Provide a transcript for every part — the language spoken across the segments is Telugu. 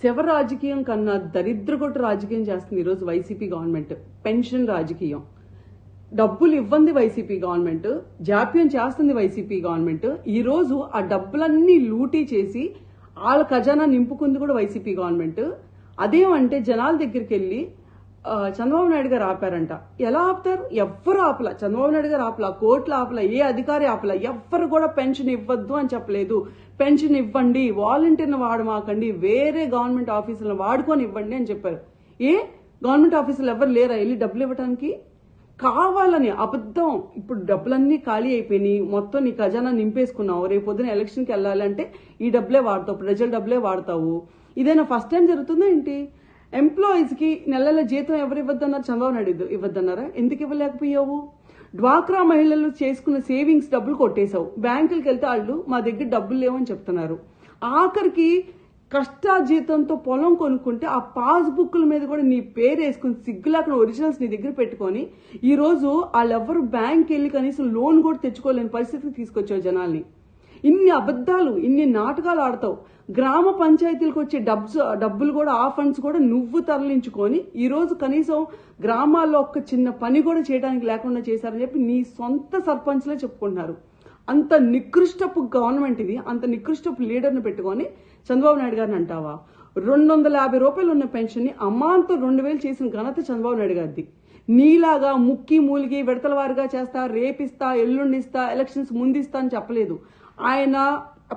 శవ రాజకీయం కన్నా దరిద్రగొట్టు రాజకీయం చేస్తుంది ఈరోజు వైసీపీ గవర్నమెంట్. పెన్షన్ రాజకీయం. డబ్బులు ఇవ్వంది వైసీపీ గవర్నమెంట్, జాప్యం చేస్తుంది వైసీపీ గవర్నమెంట్. ఈ రోజు ఆ డబ్బులన్నీ లూటీ చేసి వాళ్ళ ఖజానా నింపుకుంది కూడా వైసీపీ గవర్నమెంట్. అదేమంటే జనాల దగ్గరికి వెళ్ళి చంద్రబాబు నాయుడు గారు ఆపారంట. ఎలా ఆపుతారు? ఎవ్వరు ఆపల. చంద్రబాబు నాయుడు గారు ఆపల, కోర్టులు ఆపల, ఏ అధికారి ఆపల. ఎవ్వరు కూడా పెన్షన్ ఇవ్వద్దు అని చెప్పలేదు. పెన్షన్ ఇవ్వండి, వాలంటీర్ని వాడమాకండి, వేరే గవర్నమెంట్ ఆఫీసులను వాడుకొని ఇవ్వండి అని చెప్పారు. గవర్నమెంట్ ఆఫీసులు ఎవరు లేరా వెళ్ళి డబ్బులు ఇవ్వడానికి? కావాలని అబద్ధం. ఇప్పుడు డబ్బులన్నీ ఖాళీ అయిపోయినాయి, మొత్తం నీ ఖజానా నింపేసుకున్నావు. రేపు పొద్దున ఎలక్షన్కి వెళ్ళాలంటే ఈ డబ్బులే వాడతావు, ప్రజల డబ్బులే వాడతావు. ఇదైనా ఫస్ట్ టైం జరుగుతుందా ఏంటి? ఎంప్లాయీస్ కి నెలల జీతం ఎవరు ఇవ్వద్దన్నారు? చంద్రబాబు నాయుడు ఇవ్వద్దన్నారా? ఎందుకు ఇవ్వలేకపోయావు? డ్వాక్రా మహిళలు చేసుకున్న సేవింగ్స్ డబ్బులు కొట్టేశావు. బ్యాంకులకు వెళ్తే వాళ్ళు మా దగ్గర డబ్బులు లేవని చెప్తున్నారు. ఆఖరికి కష్టాజీతంతో పొలం కొనుక్కుంటే ఆ పాస్బుక్ల మీద కూడా నీ పేరు వేసుకుని సిగ్గులాకుండా ఒరిజినల్స్ నీ దగ్గర పెట్టుకొని ఈ రోజు వాళ్ళెవ్వరు బ్యాంక్ వెళ్ళి కనీసం లోన్ కూడా తెచ్చుకోలేని పరిస్థితికి తీసుకొచ్చావు జనాల్ని. ఇన్ని అబద్ధాలు, ఇన్ని నాటకాలు ఆడతావు. గ్రామ పంచాయతీలకు వచ్చే డబ్బులు కూడా, ఆ ఫండ్స్ కూడా నువ్వు తరలించుకొని ఈ రోజు కనీసం గ్రామాల్లో ఒక్క చిన్న పని కూడా చేయడానికి లేకుండా చేశారని చెప్పి నీ సొంత సర్పంచ్లే చెప్పుకుంటున్నారు. అంత నికృష్టపు గవర్నమెంట్ ఇది. అంత నికృష్టపు లీడర్ని పెట్టుకొని చంద్రబాబు నాయుడు గారిని అంటావా? 250 రూపాయలు ఉన్న పెన్షన్ ని అమాంతం 2000 చేసిన ఘనత చంద్రబాబు నాయుడు గారిది. నీలాగా ముక్కి మూలిగి విడతల వారిగా చేస్తా, రేపిస్తా, ఎల్లుండిస్తా, ఎలక్షన్స్ ముందిస్తా అని చెప్పలేదు. ఆయన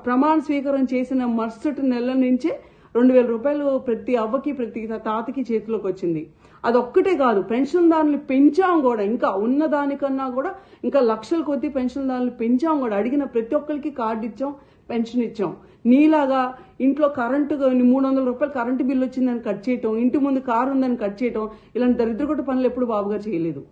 ప్రమాణ స్వీకారం చేసిన మరుసటి నెల నుంచే 2000 రూపాయలు ప్రతి అవ్వకి ప్రతి తాతకి చేతిలోకి వచ్చింది. అదొక్కటే కాదు, పెన్షన్దారులు పెంచాం కూడా. ఇంకా ఉన్నదానికన్నా కూడా ఇంకా లక్షల కొద్ది పెన్షన్దారులు పెంచాం కూడా. అడిగిన ప్రతి ఒక్కరికి కార్డు ఇచ్చాం, పెన్షన్ ఇచ్చాం. నీలాగా ఇంట్లో కరెంటు 300 రూపాయలు కరెంటు బిల్లు వచ్చిందని కట్ చేయటం, ఇంటి ముందు కారు ఉందని కట్ చేయటం, ఇలాంటి దరిద్రగొట్ట పనులు ఎప్పుడు బాబు గారు చేయలేదు.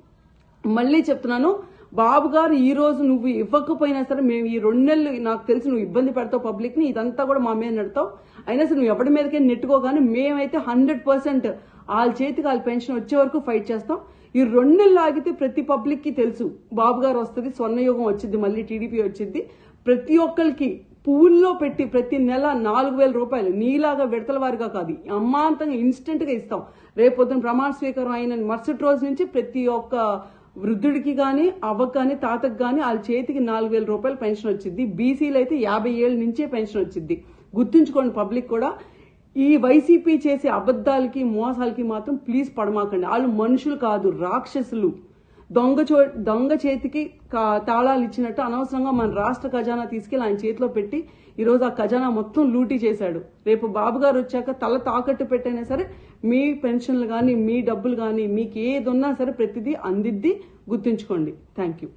మళ్ళీ చెప్తున్నాను, బాబు గారు ఈ రోజు నువ్వు ఇవ్వకపోయినా సరే మేము ఈ 2 నెలలు నాకు తెలిసి నువ్వు ఇబ్బంది పెడతావు పబ్లిక్ ని, ఇదంతా కూడా మా మీద నడతావు. అయినా సరే నువ్వు ఎవరి మీదకే నెట్టుకోగానే మేమైతే 100% వాళ్ళ చేతికి వాళ్ళ పెన్షన్ వచ్చే వరకు ఫైట్ చేస్తాం. ఈ 2 నెలలు ఆగితే ప్రతి పబ్లిక్ కి తెలుసు బాబు గారు వస్తుంది, స్వర్ణయుగం వచ్చింది, మళ్ళీ టీడీపీ వచ్చింది. ప్రతి ఒక్కరికి పూల్లో పెట్టి ప్రతి నెల 4000 రూపాయలు నీలాగా విడతల వారిగా కాదు, అమ్మాంతంగా ఇన్స్టెంట్ గా ఇస్తాం. రేపొద్దున ప్రమాణ స్వీకారం అయిన మరుసటి రోజు నుంచి ప్రతి ఒక్క వృద్ధుడికి గాని, అవ్వకు గాని, తాతకు గాని వాళ్ళ చేతికి 4000 రూపాయలు పెన్షన్ వచ్చింది. బీసీలు అయితే 50 ఏళ్ళ నుంచే పెన్షన్ వచ్చింది. గుర్తుంచుకోండి పబ్లిక్ కూడా. ఈ వైసీపీ చేసే అబద్ధాలకి మోసాలకి మాత్రం ప్లీజ్ పడమాకండి. వాళ్ళు మనుషులు కాదు, రాక్షసులు. దొంగ చేతికి తాళాలు ఇచ్చినట్టు అనవసరంగా మన రాష్ట్ర ఖజానా తీసుకెళ్లి ఆయన చేతిలో పెట్టి ఈరోజు ఆ ఖజానా మొత్తం లూటీ చేశాడు. రేపు బాబు గారు వచ్చాక తల తాకట్టు పెట్టైనా సరే మీ పెన్షన్లు కానీ, మీ డబ్బులు కానీ, మీకు ఏది ఉన్నా సరే ప్రతిదీ అందిద్ది. గుర్తుంచుకోండి. Thank you.